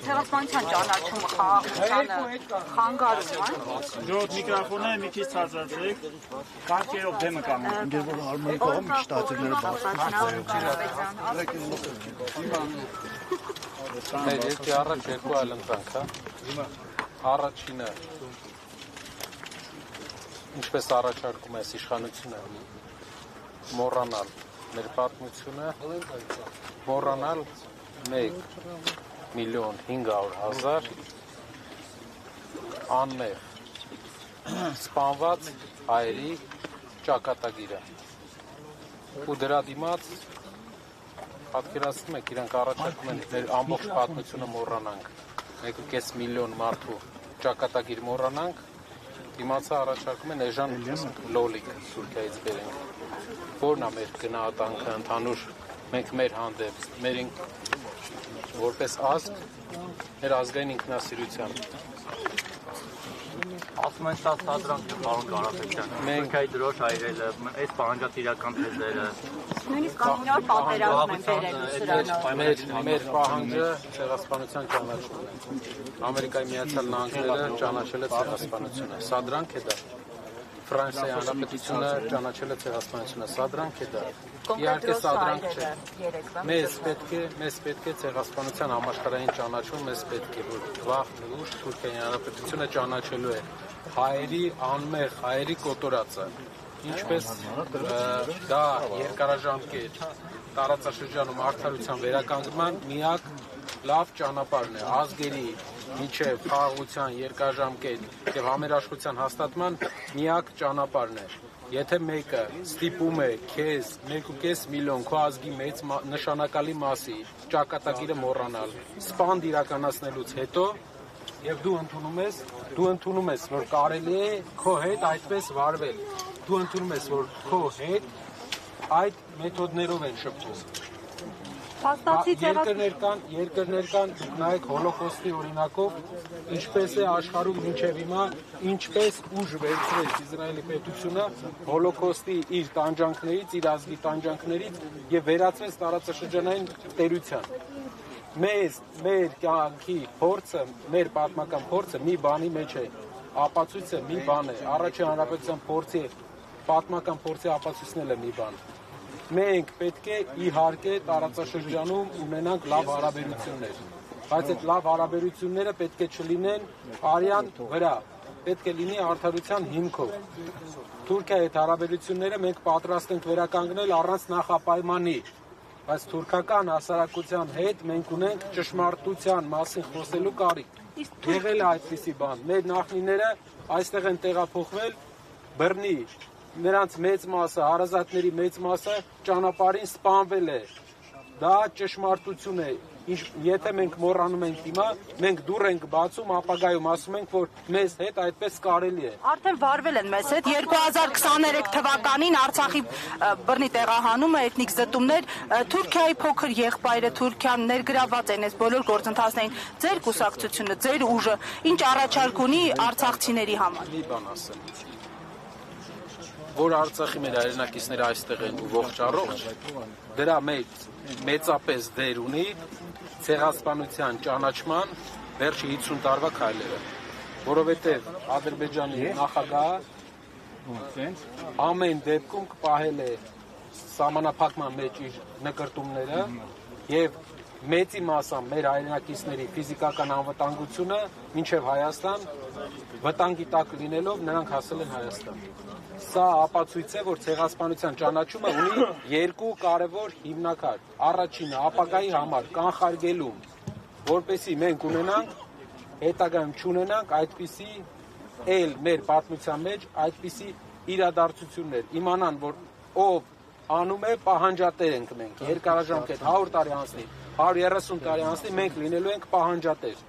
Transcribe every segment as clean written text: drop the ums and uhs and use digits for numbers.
Ցեղասպանության ճանաչումը խաղաղությանը խանգարում է։ Դուք միկրոֆոնը մի քիչ ցածրացրեք, կարգերով դեմը կանգնեք։ Երկի առաջ երկու այլ ընտրանք, հա։ Առաջինը ինչպես առաջարկում է իշխանությունը մոռանալ մեր պատմությունը, մոռանալ 1,500,000 անմեղ սպանված հայերի ճակատագիրը ու դրա դիմաց պատկերացնում եք իրանք առաջարկում են մեր ամբողջ պատմությունը մոռանանք 1,5 միլիոն մարդու ճակատագիր մոռանանք դիմացը առաջարկում են էժան լոլիկ Թուրքիայից բերենք որն է մեր գնահատանքը ընդհանուր մենք մեր հանդեպ մեր որպես ազգ մեր ազգային ինքնասիրության ասում են սա սադրանք է պարոն Ղարաբեկյան Թուրքիայի դրոշ այրելը այս պահանջատիրական թեզերը Նույնիսկ կանոնավոր պատերազմ են բերել սրանով մեր պահանջը ցեղասպանության ճանաչումն է Ամերիկայի Միացյալ Նահանգները ճանաչել է ցեղասպանությունը սա դրանք է դա Ֆրանսիայի Հանրապետությունը ճանաչել է ցեղասպանությունը սա դրանք է դա իհարկե սա դրանք չէ մեզ պետք է ցեղասպանության համաշխարհային ճանաչում մեզ պետք է որ վաղ ուշ Թուրքիայի Հանրապետությունը ճանաչելու է հայերի անմեղ հայերի կոտորածը ինչպես դա երկարաժամկետ տարածաշրջանում արդարության վերականգնման միակ լավ ճանապարհն է ազգերի միջև խաղաղության երկարաժամկետ եւ համերաշխության հաստատման միակ ճանապարհն է եթե մեկը ստիպում է քեզ 1,5 միլիոն քո ազգի մեծ նշանակալի մասի ճակատագիրը մոռանալ սպանդ իրականացնելուց հետո եւ դու ընդունում ես որ կարելի է քո հետ այդպես վարվել դու ընդունում ես որ քո հետ այդ մեթոդներով են շփվում երկրներ կան նայեք հոլոկոստի օրինակով ինչպես է աշխարհում մինչև հիմա ինչպես ուժ վերցրեց Իսրայելի պետությունը հոլոկոստի իր տանջանքներից իր ազգի տանջանքներից եւ վերածվեց տարածաշրջանային տերության մեր կյանքի փորձը մեր պատմական փորձը մի բանի մեջ է ապացույցը մի բան է առաջին հանրապետության փորձի պատմական փորձի ապացույցն է մի բան մենք պետք է իհարկե տարածաշրջանում ունենանք լավ հարաբերություններ բայց այդ լավ հարաբերությունները պետք է չլինեն արյան վրա պետք է լինի արդարության հիմքով Թուրքիայի հետ հարաբերությունները մենք պատրաստ ենք վերականգնել առանց նախապայմանի բայց թուրքական հասարակության հետ մենք ունենք ճշմարտության մասին խոսելու կարիք եղել է այդպիսի բան մեր նախնիները այստեղ են տեղափոխվել բռնի նրանց մեծ մասը, հարազատների մեծ մասը ճանապարհին սպանվել է։ Դա ճշմարտություն է։ Եթե մենք մոռանում ենք հիմա, մենք դուռ ենք բացում, ապագայում ասում ենք, որ մեզ հետ այդպես կարելի է։ Արդեն վարվել են մեզ հետ 2023 թվականին Արցախի բռնի տեղահանումը, էթնիկ զտումներ, Թուրքիայի փոքր եղբայրը Թուրքիան ներգրաված են այս բոլոր գործընթացներին։ Ձեր կուսակցությունը, ձեր ուժը ինչ առաջարկ ունի արցախցիների համար։ Մի բան ասեմ։ Որ Արցախի մեր հայրենակիցները այստեղ են ու ողջ առողջ, դրա մեծապես դեր ունի ցեղասպանության ճանաչման վերջի 50 տարվա քայլերը, որովհետև Ադրբեջանի նախագահը ամեն դեպքում կպահել է սահմանափակման մեջ իր նկրտումները եւ մեծի մասամբ մեր հայրենակիցների ֆիզիկական անվտանգությունը մինչև Հայաստան վտանգի տակ լինելով նրանք հասել են Հայաստան։ Սա ապացույց է, որ ցեղասպանության ճանաչումը ունի երկու կարևոր հիմնաքար։ Առաջինը ապագայի համար կանխարգելում, որպեսզի մենք ունենանք հետագայում չունենանք այդպիսի էլ մեր պատմության մեջ այդպիսի իրադարձություններ։ Իմանան, որ ով անում է պահանջատեր ենք մենք։ Երկարաժամկետ 100 տարի անցնի, 130 տարի անցնի մենք լինելու ենք պահանջատեր։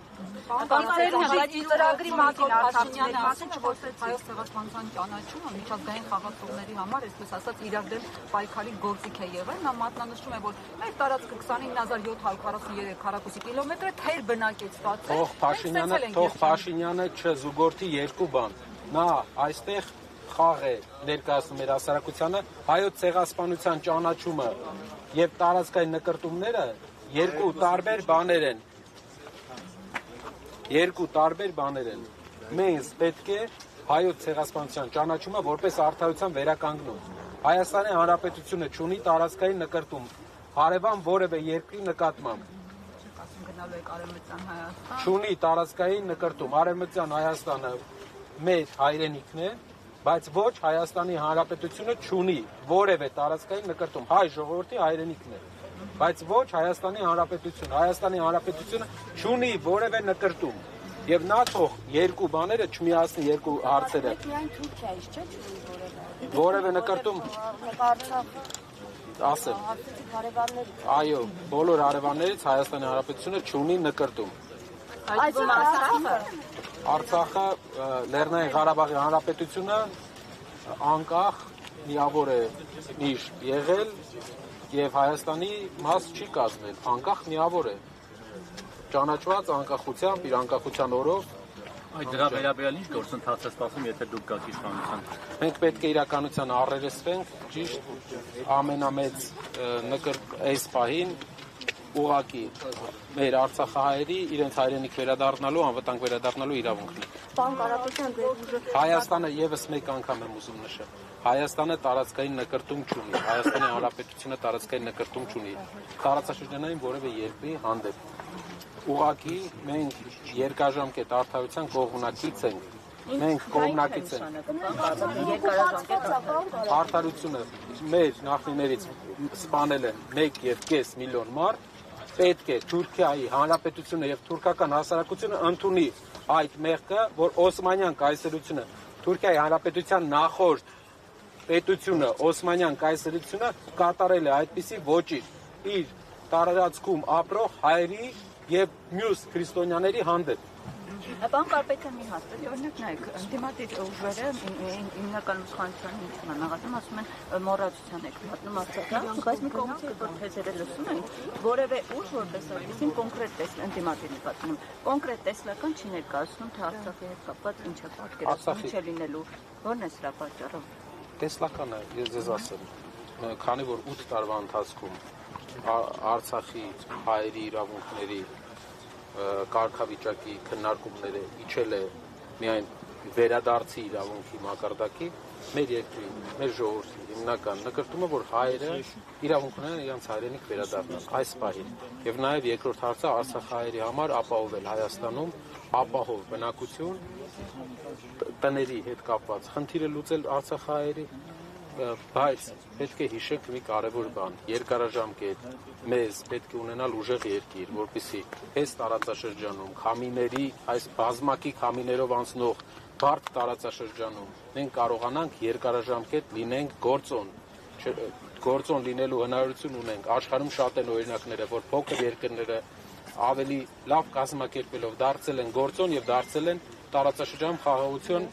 Ծրագրի մասին Փաշինյանը ասում է, որ Հայոց ցեղասպանության ճանաչումը միջազգային խաղացողների համար, այսպես ասած, իրավդեմ պայքարի գործիք է եղել։ Նա մատնանշում է, որ մեր տարածքը 29743 քառակուսի կիլոմետր է, թեր բնակեցված է։ Թող Փաշինյանը չզուգորդի երկու բան։ Նա այստեղ խաղ է ներկայացնում մեր հասարակությանը, հայոց ցեղասպանության ճանաչումը եւ տարածքային նկրտումները երկու տարբեր բաներ են։ Մենք պետք է հայոց ցեղասպանության ճանաչումը որպես արդարության վերականգնում։ Հայաստանի Հանրապետությունը չունի տարածքային նկրտում հարևան որևէ երկրի նկատմամբ։ Չունի տարածքային նկրտում։ Արևմտյան Հայաստանը մեր հայրենիքն է, բայց ոչ Հայաստանի Հանրապետությունը չունի որևէ տարածքային նկրտում։ Հայ ժողովրդի հայրենիքն է, բայց ոչ Հայաստանի Հանրապետությունը։ Հայաստանի Հանրապետությունը չունի որևէ նկրտում։ Եվ նա թող երկու բաները չմիացնի երկու հարցերը։ Միայն Թուրքիայից չէ՞ չունի որևէ նկրտում։ Ասեմ։ Այո, բոլոր հարևաններից Հայաստանի Հանրապետությունը չունի նկրտում։ Արցախը Լեռնային Ղարաբաղի Հանրապետությունը անկախ միավոր է միշտ եղել եւ Հայաստանի մաս չի կազմել, անկախ միավոր է, ճանաչված անկախությամբ, իր անկախության օրով։ Այդ դրա վերաբերյալ ինչ գործընթաց է սպասում, եթե դուք գաք իշխանության։ Մենք պետք է իրականության առերեսվենք, ճիշտ ամենամեծ այս պահին ուղղակի մեր արցախահայերի իրենց հայրենիք վերադառնալու, անվտանգ վերադառնալու իրավունքն է։ Պարոն Կարապետյան, Հայաստանը եւս մեկ անգամ եմ ուզում նշել։ Հայաստանը տարածքային նկրտում չունի, Հայաստանի Հանրապետությունը տարածքային նկրտում չունի տարածաշրջանային որևէ երկրի հանդեպ։ Ուղղակի մենք երկարաժամկետ արդարության կողմնակից ենք։ Մենք կողմնակից ենք։ Արդարությունը մեր նախնիներից սպանել են 1.5 միլիոն մարդ, պետք է Թուրքիայի Հանրապետությունը եւ թուրքական հասարակությունը ընդունի այդ մեղքը, որ Օսմանյան կայսրությունը, Թուրքիայի Հանրապետության նախորդ պետությունը, Օսմանյան կայսրությունը կատարել է այդպիսի ոճիր իր տարածքում ապրող հայերի եւ մյուս քրիստոնյաների հանդեպ։ Պարոն Կարապետյան, մի հարց, օրինակ նայեք, ընդդիմադիր ուժերը հիմնականում իշխանության հիմնական նախատում ասում են մոռացության եք մատնում Արցախը, բայց մի կողմից որ թեզերը լսում են, որևէ ուժ որպես այդպեսին կոնկրետ ընդդիմադիր նկատում, կոնկրետ տեսլական չի ներկայացնում, թե Արցախի հետ կապված ինչ է պատկերացնում, ինչ է լինելու, որն է սրա պատճառը։ Տեսլականը ես ձեզ ասեմ, քանի որ 8 տարվա ընթացքում Արցախի հայերի իրավունքների կարգավիճակի քննարկումները իջել է միայն վերադարձի իրավունքի մակարդակի, մեր երկրի, մեր ժողովրդի հիմնական նկրտումը, որ հայերը իրավունք ունեն իրենց հայրենիք վերադառնալ այս պահին։ Եվ նաև երկրորդ հարցը արցախահայերի համար ապահովել Հայաստանում ապահով բնակություն, տների հետ կապված խնդիրը լուծել արցախահայերի, բայց պետք է հիշենք մի կարևոր բան, երկարաժամկետ մեզ պետք է ունենալ ուժեղ երկիր, որպեսզի այս տարածաշրջանում քամիների, այս բազմակի քամիներով անցնող բարդ տարածաշրջանում մենք կարողանանք երկարաժամկետ լինենք գործոն լինելու հնարավորություն ունենք։ Աշխարհում շատ են օրինակները, որ փոքր երկրները ավելի լավ կազմակերպելով դարձել են գործոն եւ դարձել են տարածաշրջանում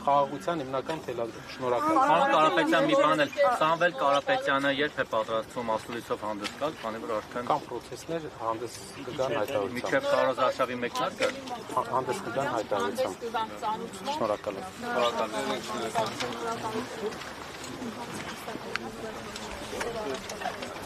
խաղաղության հիմնական թելադրում։ Շնորհակալ։ Պարոն Կարապետյան, մի բան էլ, Սամվել Կարապետյանը երբ է պատրաստվում ասուլիսով հանդես գալ, քանի որ արդեն կան պրոցեսներ հանդես կգան հայտարարությամբ։ Մինչև Կարոզ Արշավի մեկնարկը հանդես կգան հայտարարությամբ։ Շնորհակալ եմ։ Շնորհակալ եմ։